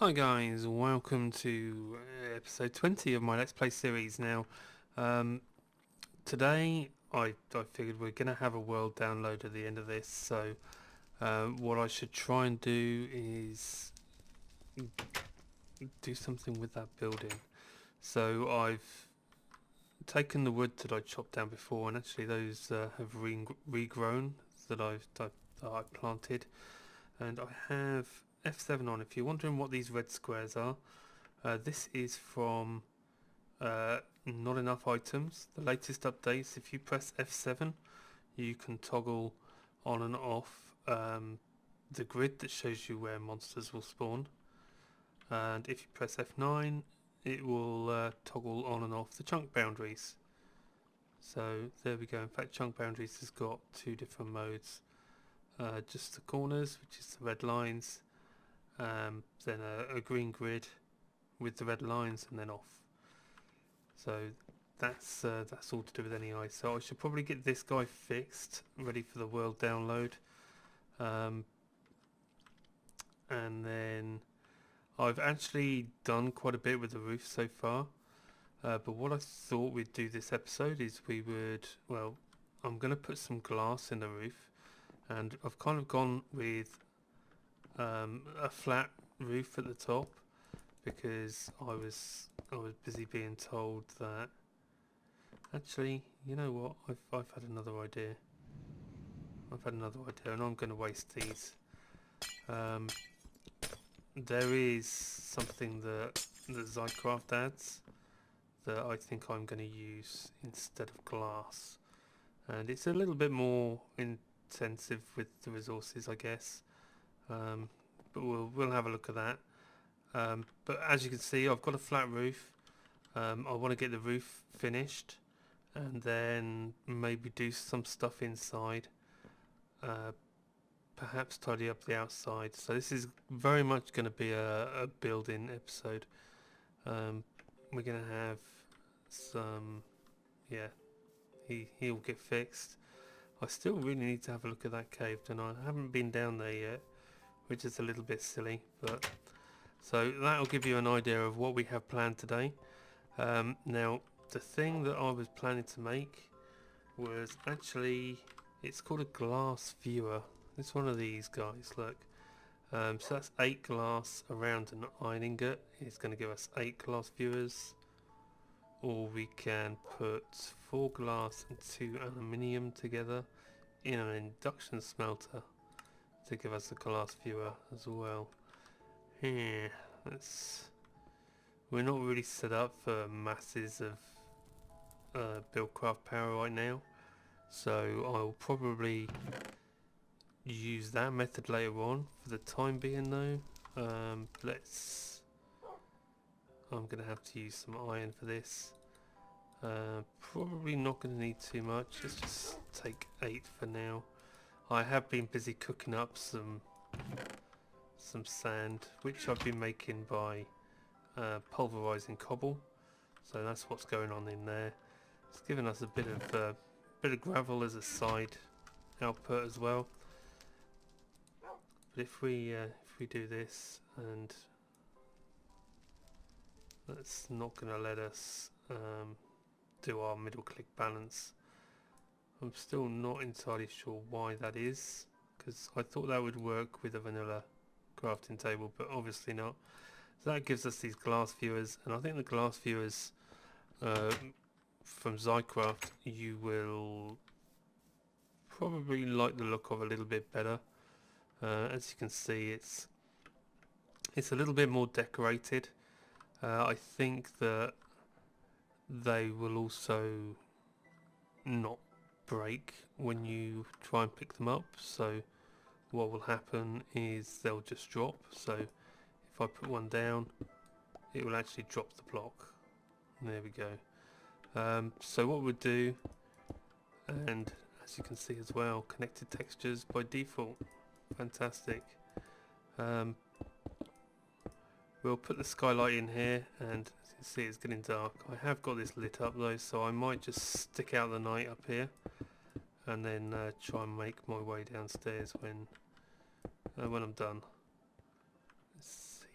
Hi guys, welcome to episode 20 of my Let's Play series. Now, um, today I figured we're going to have a world download at the end of this, so what I should try and do is do something with that building. So I've taken the wood that I chopped down before, and actually those have regrown that I planted, and I have F7 on. If you're wondering what these red squares are, this is from not enough items. The latest updates, if you press F7, you can toggle on and off the grid that shows you where monsters will spawn. And if you press F9, it will toggle on and off the chunk boundaries. So there we go. In fact, chunk boundaries has got two different modes. Just the corners, which is the red lines, then a green grid with the red lines, and then off. So that's all to do with any eye. So I should probably get this guy fixed, ready for the world download. And then I've actually done quite a bit with the roof so far. But what I thought we'd do this episode is I'm going to put some glass in the roof. And I've kind of gone with a flat roof at the top because I was busy being told that actually, you know what, I've had another idea. And I'm going to waste these. There is something that Zycraft adds that I think I'm going to use instead of glass, and it's a little bit more intensive with the resources, I guess. But we'll have a look at that. But as you can see, I've got a flat roof. I want to get the roof finished and then maybe do some stuff inside. Perhaps tidy up the outside. So this is very much going to be a build-in episode. We're going to have some, yeah, he'll get fixed. I still really need to have a look at that cave, and I haven't been down there yet, which is a little bit silly, but so that'll give you an idea of what we have planned today. Now, the thing that I was planning to make was actually, it's called a glass viewer. It's one of these guys, look. So that's 8 glass around an iron ingot. It's going to give us 8 glass viewers. Or we can put 4 glass and 2 aluminium together in an induction smelter to give us a glass viewer as well. Here, we're not really set up for masses of buildcraft power right now, so I'll probably use that method later on. For the time being though, I'm going to have to use some iron for this. Probably not going to need too much. Let's just take 8 for now. I have been busy cooking up some sand, which I've been making by pulverizing cobble. So that's what's going on in there. It's given us a bit of gravel as a side output as well. But if we do this, and that's not going to let us do our middle click balance. I'm still not entirely sure why that is, because I thought that would work with a vanilla crafting table, but obviously not. So that gives us these glass viewers, and I think the glass viewers from Zycraft you will probably like the look of a little bit better. As you can see, it's a little bit more decorated. I think that they will also not break when you try and pick them up, so what will happen is they'll just drop. So if I put one down, it will actually drop the block. There we go. So what we'll do, and as you can see as well, connected textures by default. Fantastic. We'll put the skylight in here, and as you can see it's getting dark. I have got this lit up though, so I might just stick out the night up here and then try and make my way downstairs when I'm done. Let's see.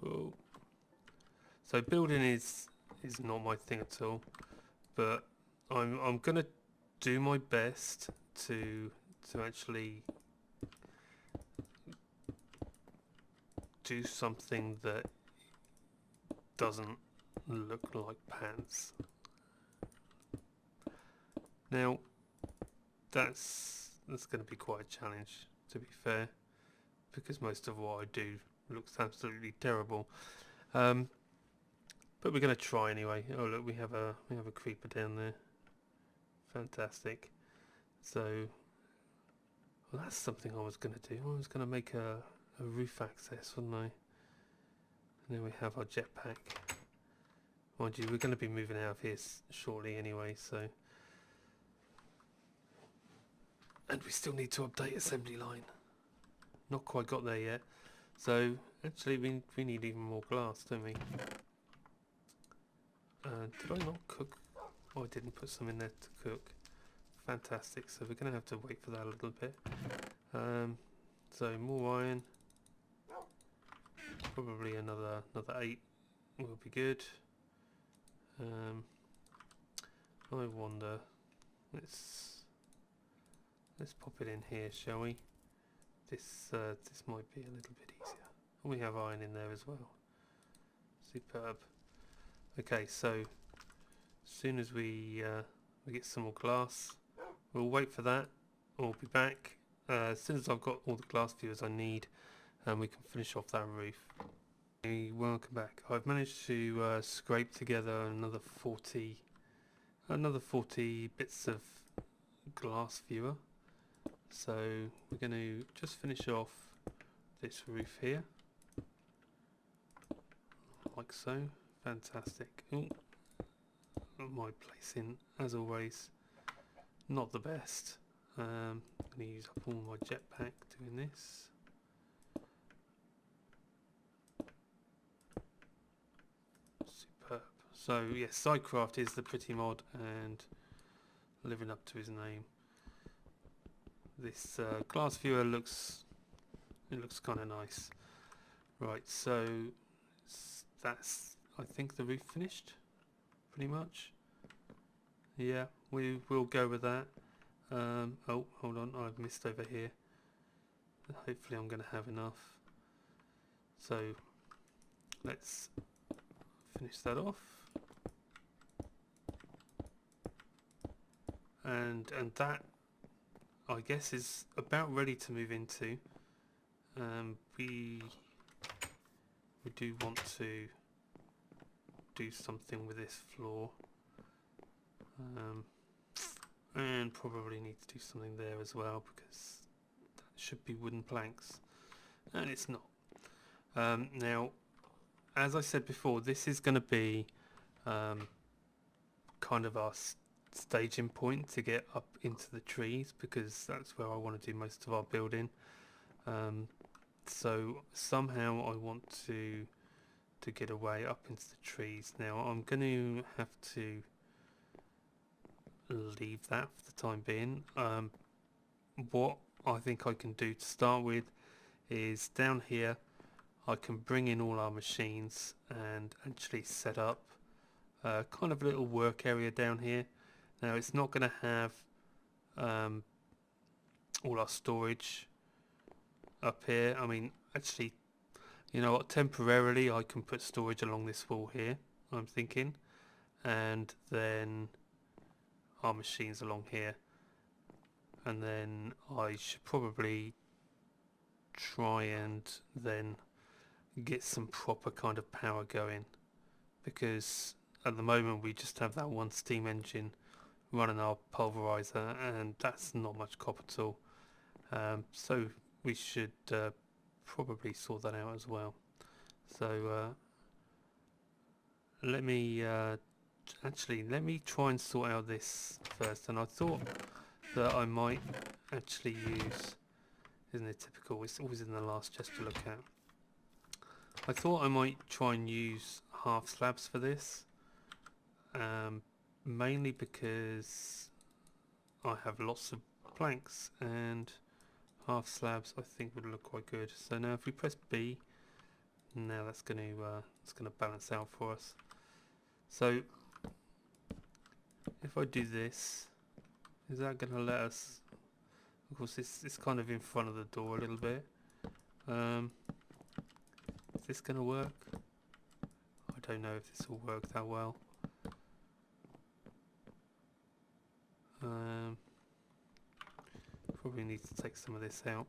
Oh. So building is not my thing at all, but I'm gonna do my best to actually do something that doesn't look like pants. Now that's going to be quite a challenge, to be fair, because most of what I do looks absolutely terrible. But we're going to try anyway. Oh look, we have a creeper down there. Fantastic. So, well, that's something I was going to do. I was going to make a roof access, wasn't I? And then we have our jetpack. Mind you, we're going to be moving out of here shortly anyway, so. And we still need to update assembly line. Not quite got there yet. So, actually we need even more glass, don't we? Did I not cook? Oh, I didn't put some in there to cook. Fantastic, so we're going to have to wait for that a little bit. So more iron. Probably another 8 will be good. I wonder, let's pop it in here, shall we? This might be a little bit easier. And we have iron in there as well. Superb. Okay, so as soon as we get some more glass, we'll wait for that. We'll be back as soon as I've got all the glass viewers I need, and we can finish off that roof. Welcome back. I've managed to scrape together another 40 bits of glass viewer. So we're going to just finish off this roof here, like so. Fantastic. Ooh. My placing, as always, not the best. I'm going to use up all my jetpack doing this. Superb. So yes, Sidecraft is the pretty mod and living up to his name. This glass viewer looks kind of nice. Right, so that's, I think, the roof finished, pretty much. Yeah, we will go with that. Oh, hold on, I've missed over here. Hopefully I'm going to have enough. So let's finish that off. And that, I guess, is about ready to move into. We do want to do something with this floor, and probably need to do something there as well, because that should be wooden planks, and it's not. Now, as I said before, this is going to be kind of our staging point to get up into the trees, because that's where I want to do most of our building. So somehow I want to get away up into the trees. Now I'm going to have to leave that for the time being. What I think I can do to start with is down here I can bring in all our machines and actually set up kind of a little work area down here. Now it's not going to have all our storage up here. I mean, actually, you know what, temporarily I can put storage along this wall here, I'm thinking, and then our machines along here, and then I should probably try and then get some proper kind of power going, because at the moment we just have that one steam engine running our pulverizer, and that's not much copper at all. So we should probably sort that out as well. So let me try and sort out this first. And I thought that I might actually use, isn't it typical, it's always in the last just to look at. I thought I might try and use half slabs for this, mainly because I have lots of planks, and half slabs I think would look quite good. So now if we press B, Now that's going to balance out for us. So if I do this, is that going to let us? Of course, it's kind of in front of the door a little bit. Is this going to work? I don't know if this will work that well. Probably need to take some of this out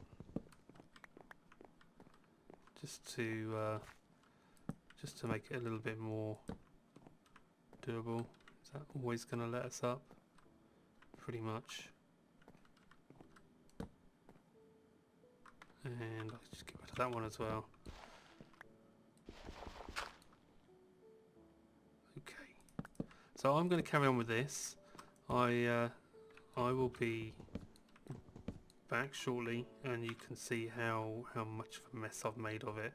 just to make it a little bit more doable. Is that always going to let us up? Pretty much. And I'll just get rid of that one as well. Okay, so I'm going to carry on with this. I will be back shortly, and you can see how much of a mess I've made of it.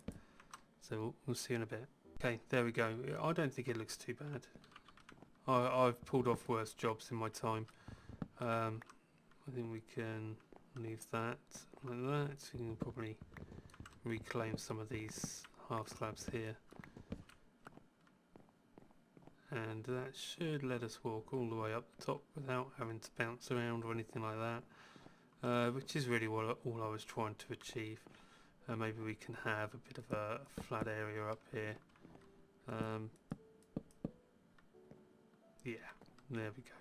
So we'll see in a bit. Okay, there we go. I don't think it looks too bad. I've pulled off worse jobs in my time. I think we can leave that like that. So we can probably reclaim some of these half slabs here. And that should let us walk all the way up the top without having to bounce around or anything like that, which is really all I was trying to achieve. Maybe we can have a bit of a flat area up here. Yeah, there we go.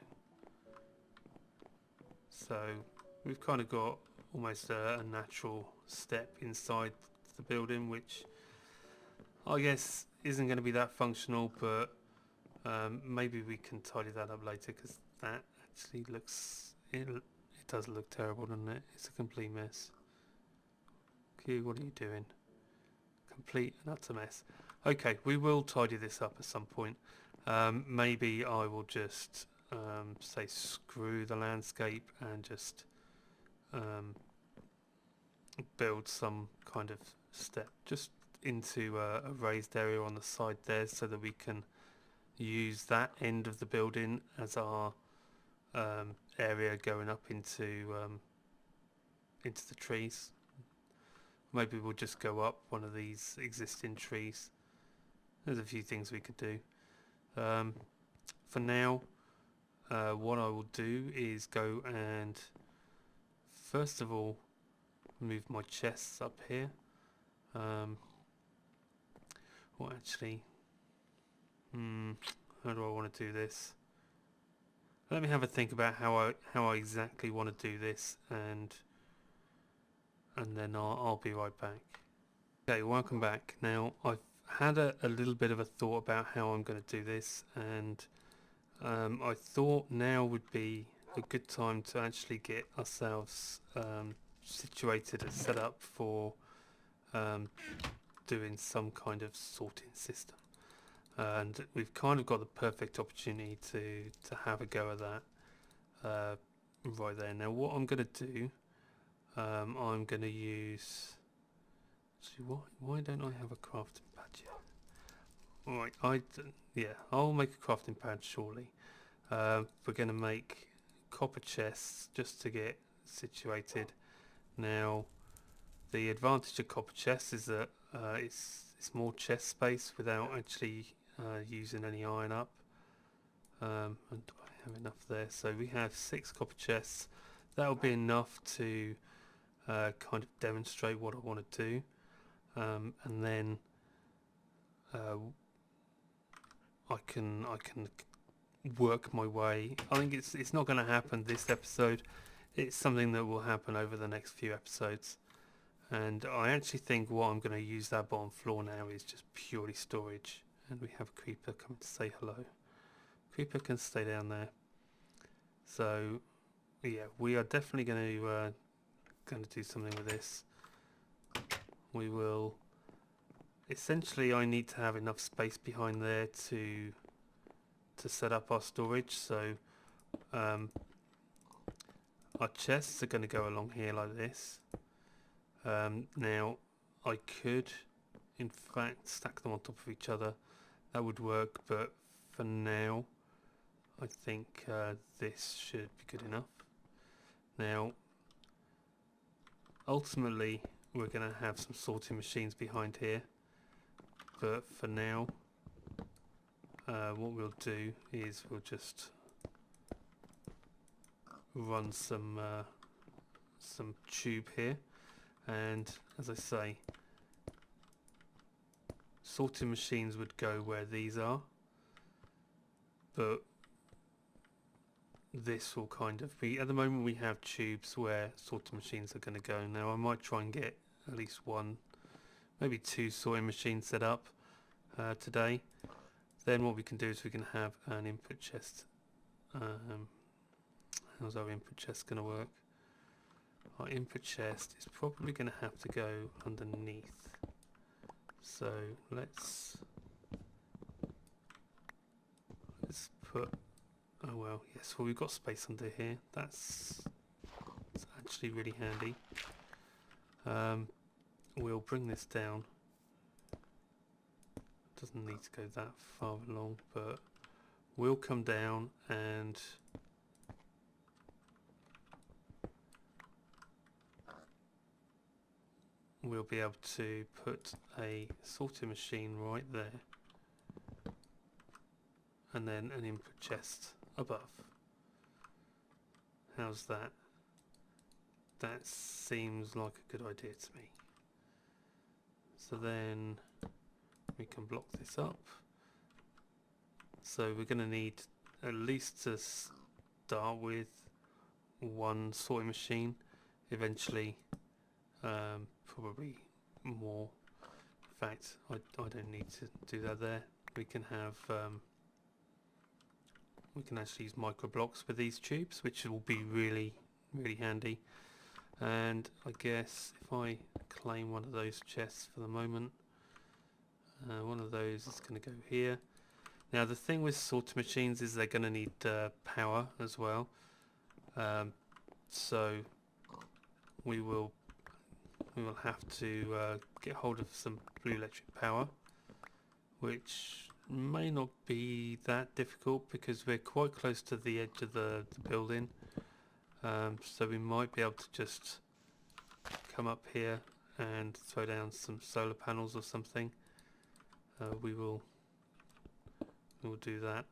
So we've kind of got almost a natural step inside the building, which I guess isn't going to be that functional, but maybe we can tidy that up later, because that actually looks, it does look terrible, doesn't it? It's a complete mess. Q, what are you doing? Complete and utter mess. Okay, we will tidy this up at some point. Maybe I will just say screw the landscape and just build some kind of step just into a raised area on the side there, so that we can use that end of the building as our area going up into the trees. Maybe we'll just go up one of these existing trees. There's a few things we could do. For now, what I will do is go and first of all move my chests up here. Well, actually, how do I want to do this? Let me have a think about how I exactly want to do this, and then I'll be right back. Okay, welcome back. Now I've had a little bit of a thought about how I'm going to do this, and I thought now would be a good time to actually get ourselves situated and set up for doing some kind of sorting system. And we've kind of got the perfect opportunity to have a go at that right there. Now what I'm going to do, I'm going to use, actually, why don't I have a crafting pad yet? Alright, yeah, I'll make a crafting pad shortly. We're going to make copper chests just to get situated. Now the advantage of copper chests is that it's more chest space without actually using any iron up. And I have enough there, so we have 6 copper chests. That'll be enough to kind of demonstrate what I want to do, and then I can work my way. I think it's not going to happen this episode. It's something that will happen over the next few episodes. And I actually think what I'm going to use that bottom floor now is just purely storage. And we have a creeper coming to say hello. Creeper can stay down there. So yeah, we are definitely going to do something with this. We will, essentially I need to have enough space behind there to set up our storage. So our chests are going to go along here like this. Now I could in fact stack them on top of each other. That would work, but for now I think this should be good enough. Now ultimately we're going to have some sorting machines behind here, but for now what we'll do is we'll just run some tube here, and as I say, sorting machines would go where these are, but this will kind of be, at the moment we have tubes where sorting machines are going to go. Now I might try and get at least one, maybe two sorting machines set up today. Then what we can do is we can have an input chest. How's our input chest going to work? Our input chest is probably going to have to go underneath. So let's put, oh well, yes, well we've got space under here. That's actually really handy. We'll bring this down. Doesn't need to go that far along, but we'll come down and we'll be able to put a sorting machine right there, and then an input chest above. How's that? That seems like a good idea to me. So then we can block this up. So we're going to need at least to start with one sorting machine, eventually probably more. In fact, I don't need to do that there. We can have we can actually use micro blocks with these tubes, which will be really handy. And I guess if I claim one of those chests for the moment, one of those is going to go here. Now the thing with sorting machines is they're going to need power as well, so we will have to get hold of some blue electric power, which may not be that difficult because we're quite close to the edge of the building, so we might be able to just come up here and throw down some solar panels or something. We will do that.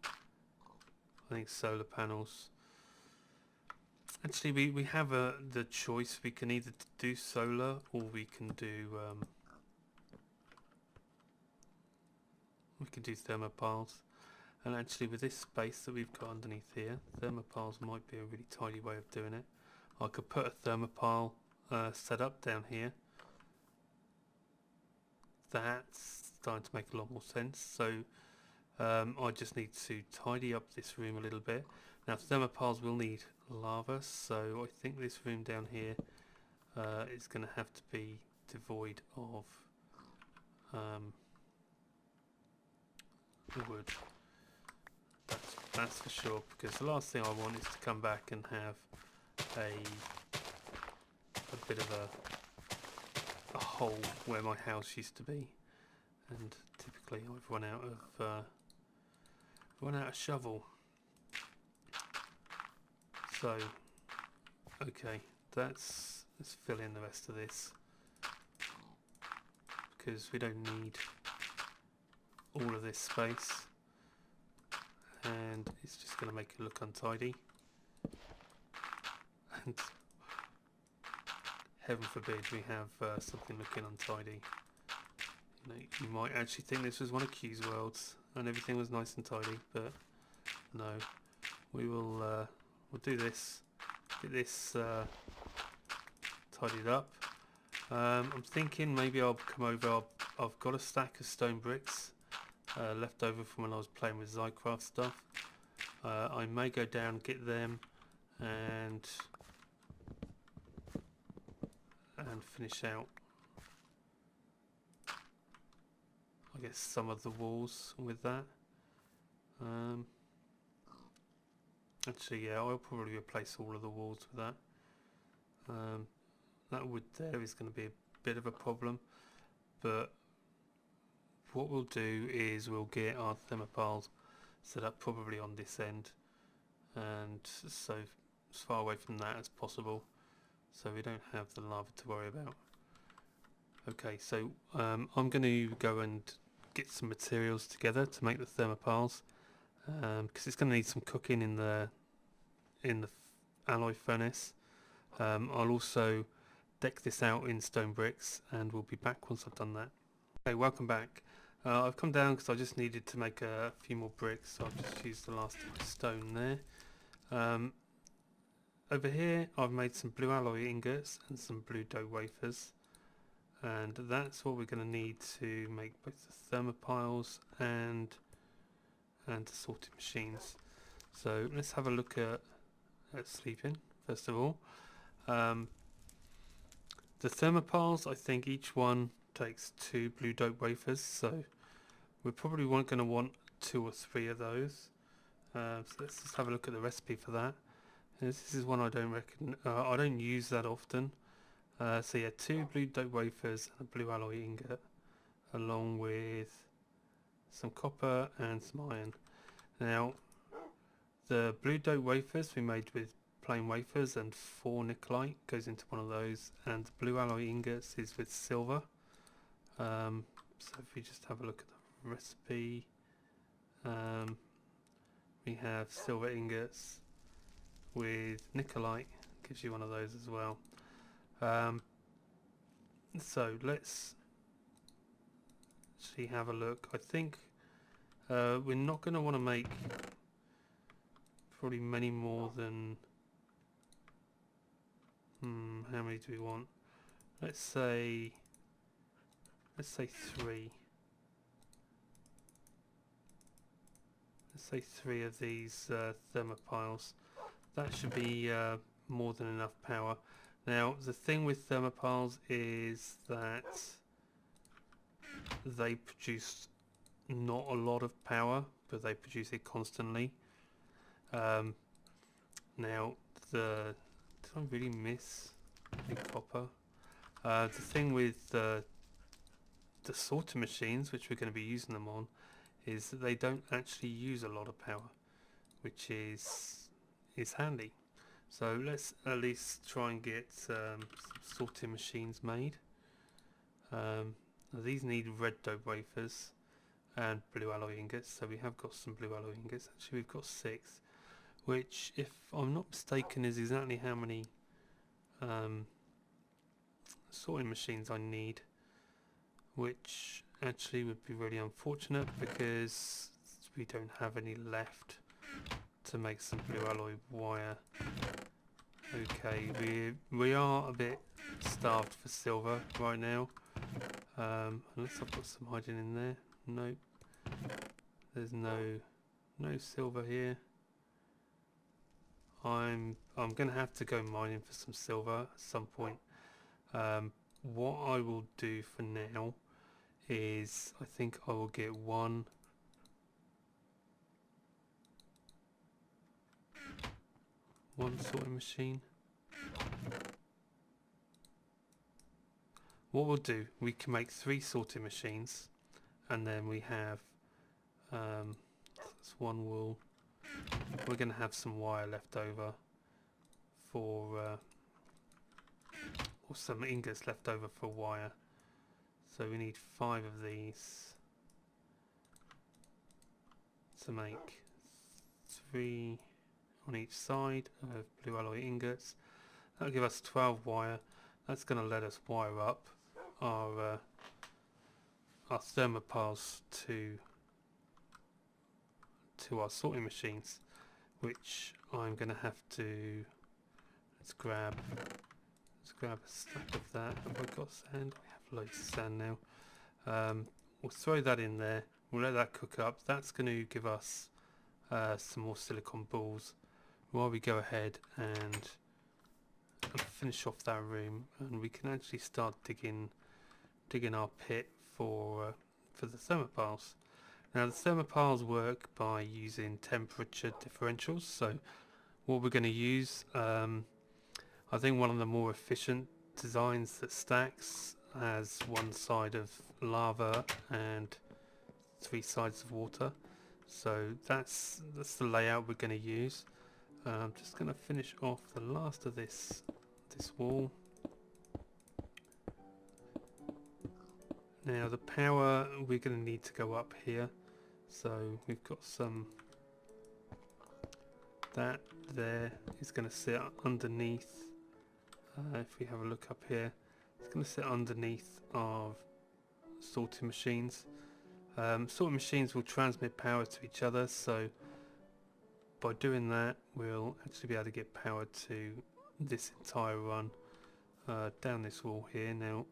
I think solar panels. Actually, we have the choice. We can either do solar or we can do thermopiles. And actually, with this space that we've got underneath here, thermopiles might be a really tidy way of doing it. I could put a thermopile set up down here. That's starting to make a lot more sense. So I just need to tidy up this room a little bit. Now thermopiles will need lava, so I think this room down here is going to have to be devoid of wood. That's for sure, because the last thing I want is to come back and have a bit of a hole where my house used to be, and typically I've run out of shovel. So okay, let's fill in the rest of this, because we don't need all of this space, and it's just going to make it look untidy, and heaven forbid we have something looking untidy. You know, you might actually think this was one of Q's worlds and everything was nice and tidy, but no, we will we'll do this, get this tidied up. I'm thinking maybe I'll come over. I've got a stack of stone bricks left over from when I was playing with Zycraft stuff. I may go down, get them, and finish out, I guess, some of the walls with that. Actually, yeah, I'll probably replace all of the walls with that. That wood there is going to be a bit of a problem, but what we'll do is we'll get our thermopiles set up probably on this end, and so as far away from that as possible, so we don't have the lava to worry about. Okay, so I'm going to go and get some materials together to make the thermopiles, because it's going to need some cooking in the alloy furnace. I'll also deck this out in stone bricks, and we'll be back once I've done that. Okay, welcome back. I've come down because I just needed to make a few more bricks, so I've just used the last of my stone there. Over here I've made some blue alloy ingots and some blue dough wafers, and that's what we're going to need to make both the thermopiles and the sorting machines. So let's have a look at sleeping first of all. The thermopiles, I think each one takes 2 blue dope wafers, so we're probably going to want 2 or 3 of those. So let's just have a look at the recipe for that. This is one I don't use that often. So yeah, 2 blue dope wafers and a blue alloy ingot, along with some copper and some iron. Now, the blue dope wafers we made with plain wafers, and 4 nickelite goes into one of those, and the blue alloy ingots is with silver. So if we just have a look at the recipe, we have silver ingots with nickelite, gives you one of those as well. So let's actually have a look. I think we're not going to want to make probably many more than how many do we want? Let's say 3. Let's say 3 of these thermopiles. That should be more than enough power. Now the thing with thermopiles is that they produce not a lot of power, but they produce it constantly. Now did I really miss the copper? The thing with the sorter machines, which we're going to be using them on, is that they don't actually use a lot of power, which is handy. So let's at least try and get some sorting machines made. These need red dope wafers and blue alloy ingots, so we have got some blue alloy ingots. Actually we've got 6, which, if I'm not mistaken, is exactly how many sorting machines I need, which actually would be really unfortunate because we don't have any left to make some blue alloy wire. Okay, we are a bit starved for silver right now, unless I've got some hiding in there. Nope, there's no silver here. I'm gonna have to go mining for some silver at some point. What I will do for now is I think I will get one sorting machine. What we'll do, we can make 3 sorting machines, and then we have that's 1 wool. We're going to have some wire left over for or some ingots left over for wire, so we need 5 of these to make 3 on each side of blue alloy ingots. That'll give us 12 wire. That's going to let us wire up our thermopiles to our sorting machines, which I'm going to have to. Let's grab a stack of that. Have I got sand? We have loads of sand now. We'll throw that in there. We'll let that cook up. That's going to give us some more silicon balls while we go ahead and finish off that room, and we can actually start digging our pit for the thermopiles. Now the thermopiles work by using temperature differentials, so what we're going to use, I think one of the more efficient designs that stacks has 1 side of lava and 3 sides of water, so that's the layout we're going to use. I'm just going to finish off the last of this wall. Now the power, we're going to need to go up here, so we've got some, that there is going to sit underneath. If we have a look up here, it's going to sit underneath our sorting machines. Sorting machines will transmit power to each other, so by doing that we'll actually be able to get power to this entire run down this wall here. Now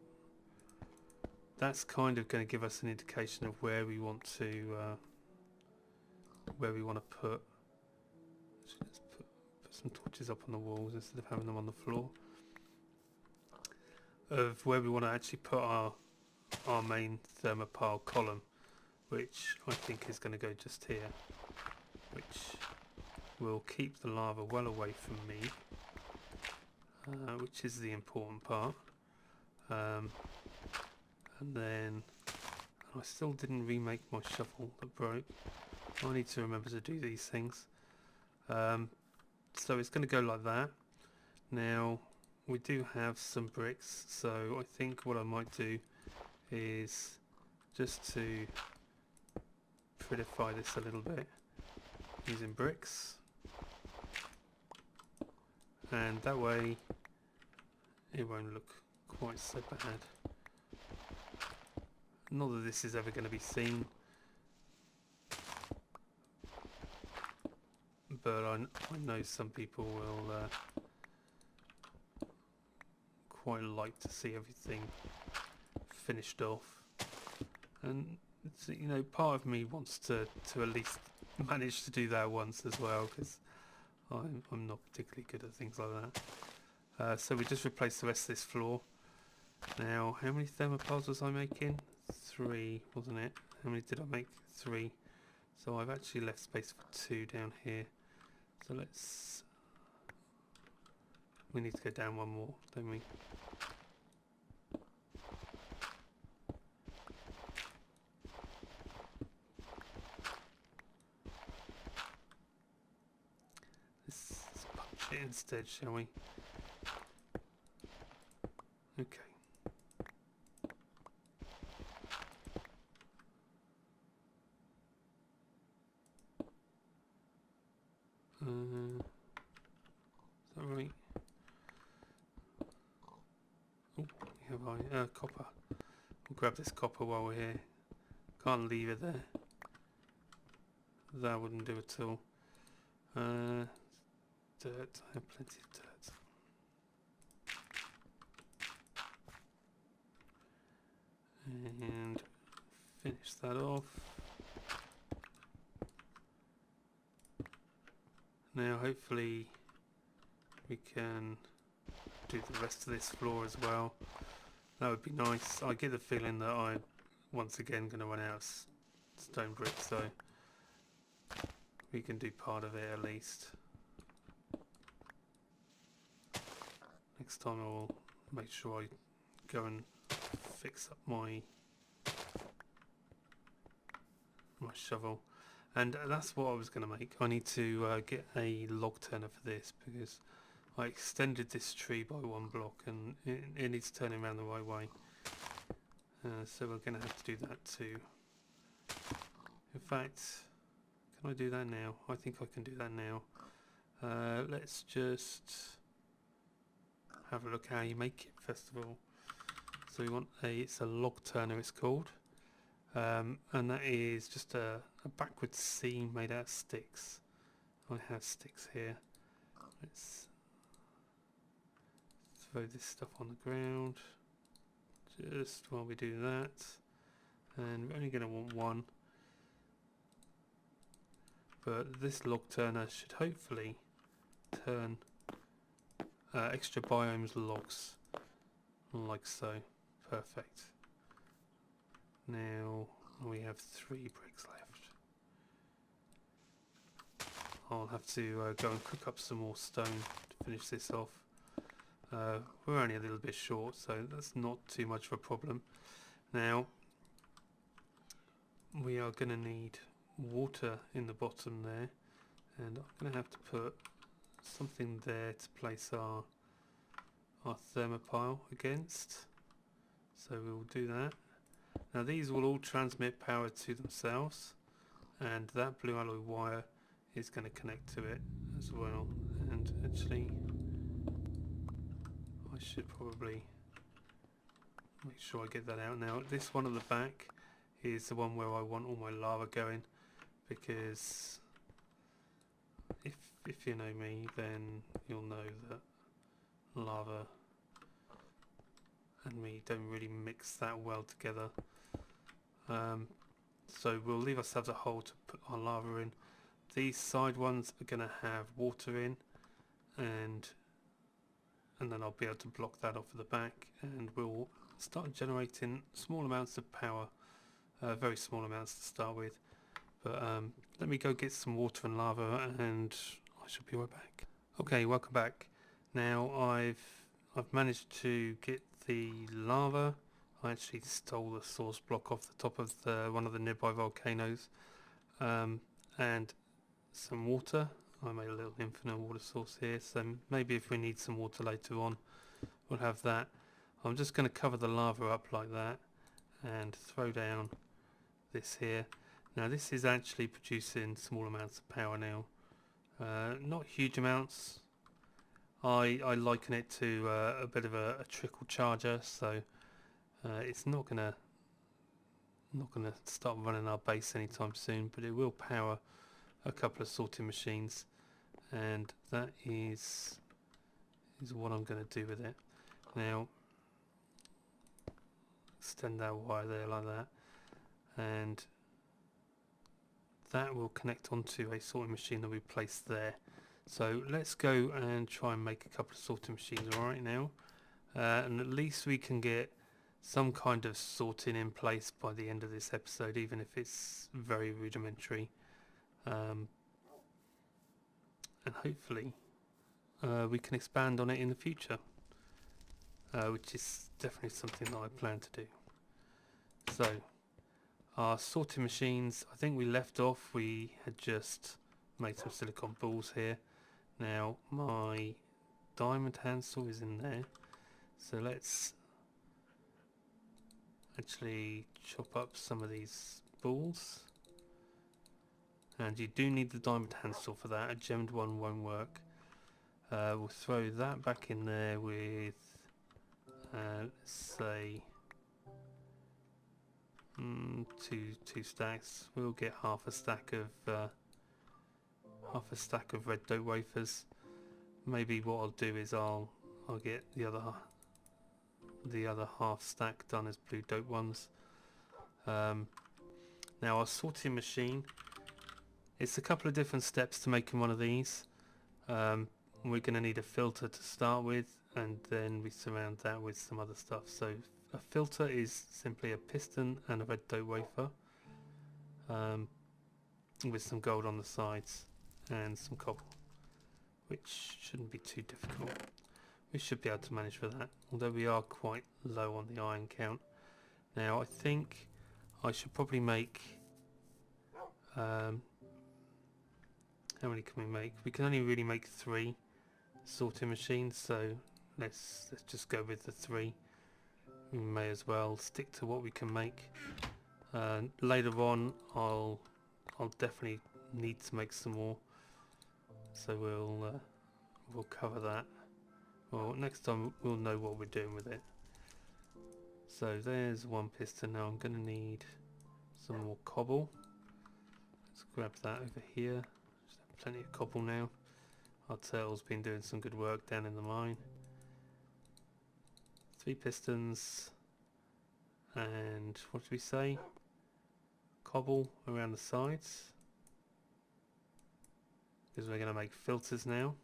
that's kind of going to give us an indication of where we want to put. Let's put some torches up on the walls instead of having them on the floor. Of where we want to actually put our main thermopile column, which I think is going to go just here, which will keep the lava well away from me, which is the important part. And then I still didn't remake my shovel that broke. I need to remember to do these things. So it's going to go like that. Now we do have some bricks, so I think what I might do is just to prettify this a little bit using bricks, and that way it won't look quite so bad. Not that this is ever going to be seen, but I know some people will quite like to see everything finished off, and you know, part of me wants to at least manage to do that once as well, because I'm not particularly good at things like that. So we just replaced the rest of this floor. Now, how many thermopiles was I making? 3, wasn't it? How many did I make? 3. So I've actually left space for 2 down here. So we need to go down one more, don't we? Let's punch it instead, shall we? Okay. Is that right? Oh, have copper. We'll grab this copper while we're here. Can't leave it there. That wouldn't do at all. Dirt. I have plenty of dirt. And finish that off. Now hopefully we can do the rest of this floor as well. That would be nice. I get the feeling that I'm once again going to run out of stone bricks, so we can do part of it at least. Next time I will make sure I go and fix up my shovel. And that's what I was going to make. I need to get a log turner for this, because I extended this tree by 1 block and it needs turning around the right way. So we're going to have to do that too. In fact, can I do that now? I think I can do that now. Let's just have a look how you make it first of all. So we want it's a log turner, it's called. And that is just a backwards seam made out of sticks. I have sticks here. Let's throw this stuff on the ground just while we do that, and we're only going to want 1, but this log turner should hopefully turn extra biomes logs like so. Perfect. Now we have 3 bricks left. I'll have to go and cook up some more stone to finish this off. We're only a little bit short, so that's not too much of a problem. Now we are going to need water in the bottom there, and I'm going to have to put something there to place our thermopile against. So we'll do that. Now these will all transmit power to themselves, and that blue alloy wire is going to connect to it as well. And actually, I should probably make sure I get that out now. This one at the back is the one where I want all my lava going, because if you know me, then you'll know that lava and me don't really mix that well together. So we'll leave ourselves a hole to put our lava in. These side ones are going to have water in, and then I'll be able to block that off at the back, and we'll start generating small amounts of power, very small amounts to start with. But let me go get some water and lava, and I shall be right back. Okay, welcome back. Now I've managed to get the lava. I actually stole the source block off the top of one of the nearby volcanoes, and some water. I made a little infinite water source here, so maybe if we need some water later on, we'll have that. I'm just going to cover the lava up like that and throw down this here. Now this is actually producing small amounts of power now, not huge amounts. I liken it to a bit of a trickle charger, so it's not gonna start running our base anytime soon, but it will power a couple of sorting machines, and that is what I'm going to do with it. Now extend that wire there like that, and that will connect onto a sorting machine that we placed there. So let's go and try and make a couple of sorting machines right now, and at least we can get some kind of sorting in place by the end of this episode, even if it's very rudimentary, and hopefully we can expand on it in the future, which is definitely something that I plan to do. So our sorting machines, I think we left off, we had just made some silicon balls here. Now my diamond handsaw is in there, so let's actually chop up some of these balls, and you do need the diamond handsaw for that. A gemmed one won't work. We'll throw that back in there with let's say two stacks. We'll get half a stack of red dough wafers. Maybe what I'll do is I'll get the other half stack done as blue dope ones. Now our sorting machine, it's a couple of different steps to making one of these. We're going to need a filter to start with, and then we surround that with some other stuff. So a filter is simply a piston and a red dough wafer, with some gold on the sides and some copper, which shouldn't be too difficult. We should be able to manage for that, although we are quite low on the iron count. Now I think I should probably make, how many can we make? We can only really make 3 sorting machines, so let's just go with the 3. We may as well stick to what we can make. Later on I'll definitely need to make some more, so we'll cover that. Well, next time we'll know what we're doing with it. So there's one piston. Now I'm going to need some more cobble. Let's grab that over here. Just have plenty of cobble now. Our turtle's been doing some good work down in the mine. 3 pistons, and what did we say? Cobble around the sides, because we're going to make filters now.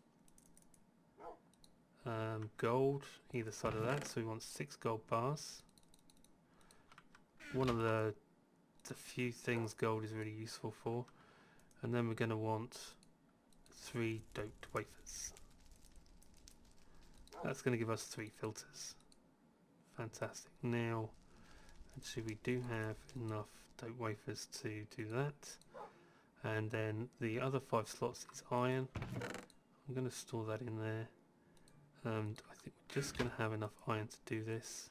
Gold either side of that, so we want 6 gold bars. One of the few things gold is really useful for. And then we're going to want 3 doped wafers. That's going to give us 3 filters. Fantastic. Now actually we do have enough dope wafers to do that, and then the other 5 slots is iron. I'm going to store that in there, and I think we're just going to have enough iron to do this.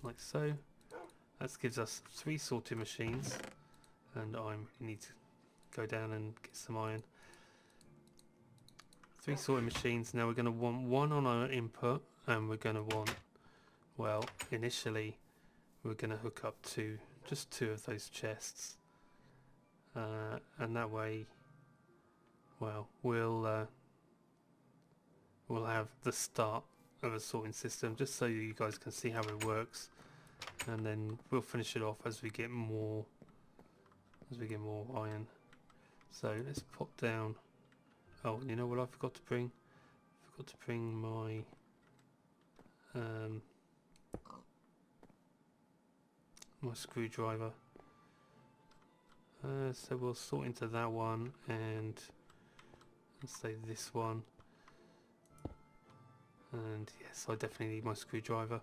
like so. That gives us 3 sorting machines, and I need to go down and get some iron. 3 sorting machines. Now we're going to want 1 on our input, and we're going to want, well, initially we're going to hook up to just 2 of those chests, and that way, well, we'll have the start of a sorting system, just so you guys can see how it works, and then we'll finish it off as we get more iron. So let's pop down. Oh, and you know what I forgot to bring? I forgot to bring my my screwdriver. So we'll sort into that one, and let's say this one. And yes, I definitely need my screwdriver.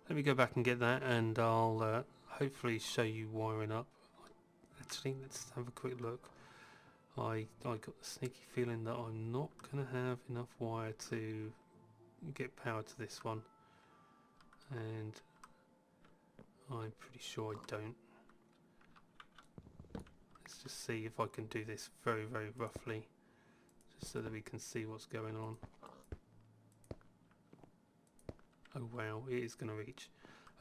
Let me go back and get that, and I'll hopefully show you wiring up. Actually, let's have a quick look. I got the sneaky feeling that I'm not going to have enough wire to get power to this one, and I'm pretty sure I don't. Let's just see if I can do this very, very roughly, just so that we can see what's going on. Oh wow, it is going to reach.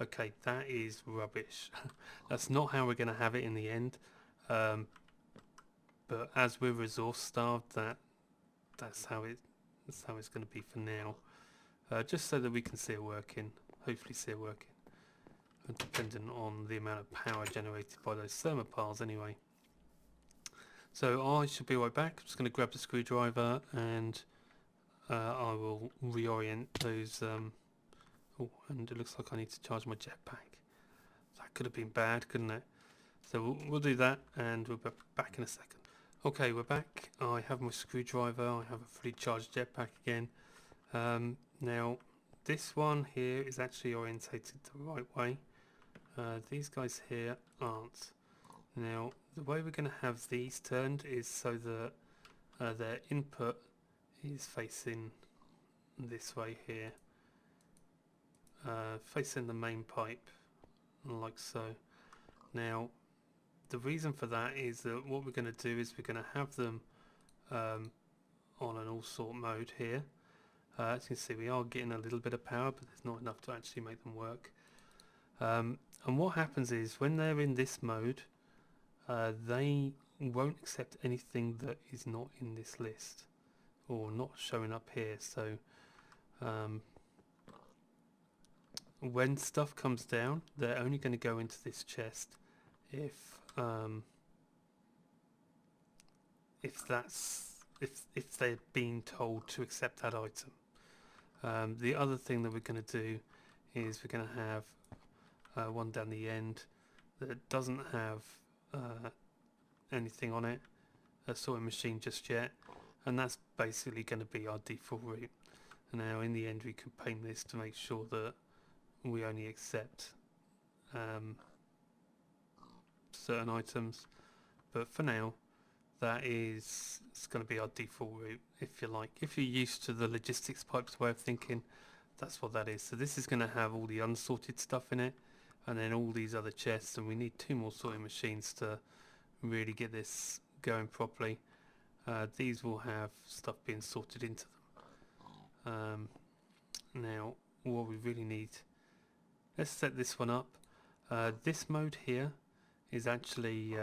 Okay, that is rubbish. That's not how we're going to have it in the end. But as we're resource starved, that's how it's going to be for now. Just so that we can see it working. Hopefully see it working. And dependent on the amount of power generated by those thermopiles anyway. So I should be right back. I'm just going to grab the screwdriver, and I will reorient those. Oh, and it looks like I need to charge my jetpack. That could have been bad, couldn't it? So we'll do that, and we'll be back in a second. Okay, we're back. I have my screwdriver. I have a fully charged jetpack again. Now, this one here is actually orientated the right way. These guys here aren't. Now, the way we're going to have these turned is so that their input is facing this way here. Facing the main pipe, like so. Now, the reason for that is that what we're going to do is we're going to have them on an all sort mode here. As you can see, we are getting a little bit of power, but there's not enough to actually make them work. And what happens is when they're in this mode, they won't accept anything that is not in this list or not showing up here. So when stuff comes down, they're only going to go into this chest if they're being told to accept that item. The other thing that we're going to do is we're going to have one down the end that doesn't have anything on it, a sorting machine just yet, and that's basically going to be our default route. Now in the end we can paint this to make sure that we only accept certain items, but for now it's going to be our default route, if you like. If you're used to the logistics pipes way of thinking, that's what that is. So this is going to have all the unsorted stuff in it, and then all these other chests, and we need 2 more sorting machines to really get this going properly. These will have stuff being sorted into them. Now what we really need, let's set this one up. This mode here is actually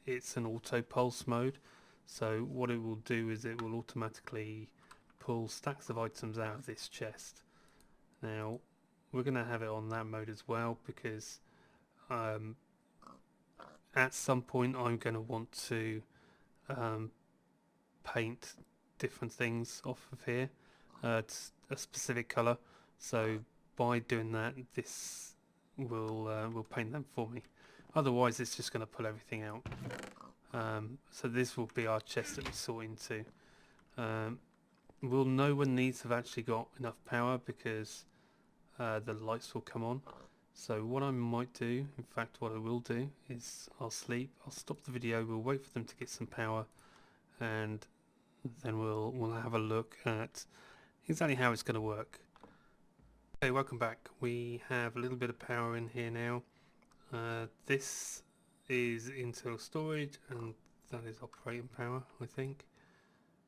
it's an auto pulse mode, so what it will do is it will automatically pull stacks of items out of this chest. Now we're going to have it on that mode as well, because at some point I'm going to want to paint different things off of here, a specific colour. So by doing that, this will paint them for me. Otherwise it's just going to pull everything out. So this will be our chest that we sort into. We'll know when these have actually got enough power, because the lights will come on. So what I might do, in fact what I will do, is I'll sleep, I'll stop the video, we'll wait for them to get some power, and then we'll have a look at exactly how it's going to work. Hey, welcome back. We have a little bit of power in here now. This is internal storage and that is operating power, I think.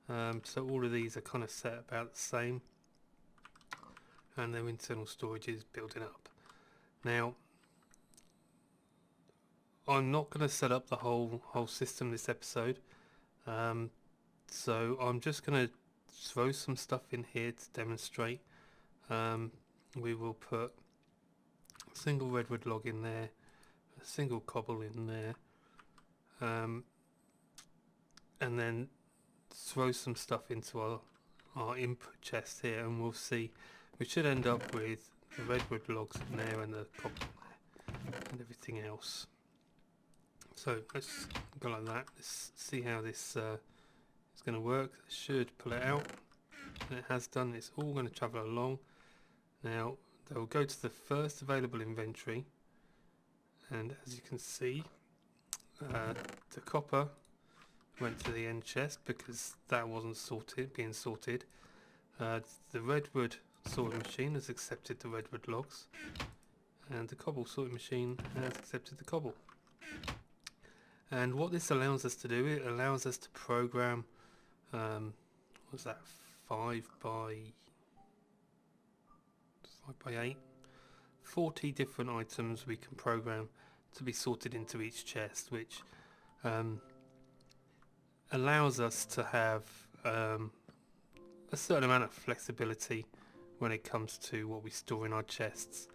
So all of these are kind of set about the same and their internal storage is building up. Now, I'm not going to set up the whole system this episode, so I'm just going to throw some stuff in here to demonstrate. We will put a single redwood log in there, a single cobble in there, and then throw some stuff into our input chest here, and we'll see. We should end up with the redwood logs in there and the cobble in there and everything else. So let's go like that. Let's see how this is going to work. It should pull it out. And it has done. It's all going to travel along. Now they'll go to the first available inventory, and as you can see, the copper went to the end chest because that wasn't being sorted. The redwood sorting machine has accepted the redwood logs, and the cobble sorting machine has accepted the cobble. And what this allows us to do, it allows us to program, what's that, 5 by 8, 40 different items we can program to be sorted into each chest, which allows us to have a certain amount of flexibility when it comes to what we store in our chests,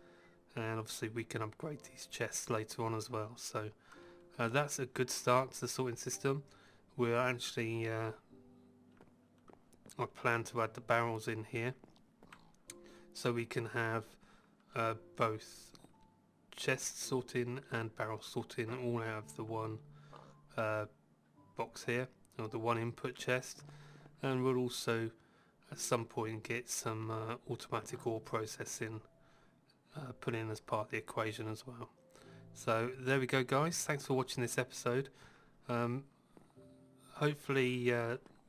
and obviously we can upgrade these chests later on as well. So that's a good start to the sorting system. We're actually I plan to add the barrels in here so we can have both chest sorting and barrel sorting all out of the one box here, or the one input chest. And we'll also at some point get some automatic ore processing put in as part of the equation as well. So there we go, guys. Thanks for watching this episode. Hopefully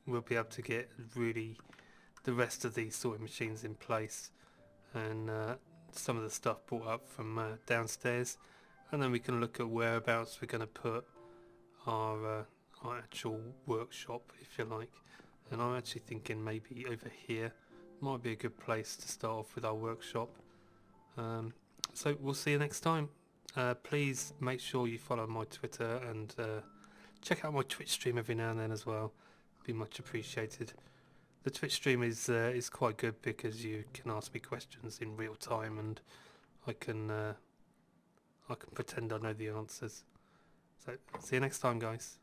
we'll be able to get really the rest of these sorting machines in place, and some of the stuff brought up from downstairs, and then we can look at whereabouts we're going to put our actual workshop, if you like. And I'm actually thinking maybe over here might be a good place to start off with our workshop. So we'll see you next time. Please make sure you follow my Twitter and check out my Twitch stream every now and then as well. Be much appreciated. The Twitch stream is quite good because you can ask me questions in real time, and I can pretend I know the answers. So see you next time, guys.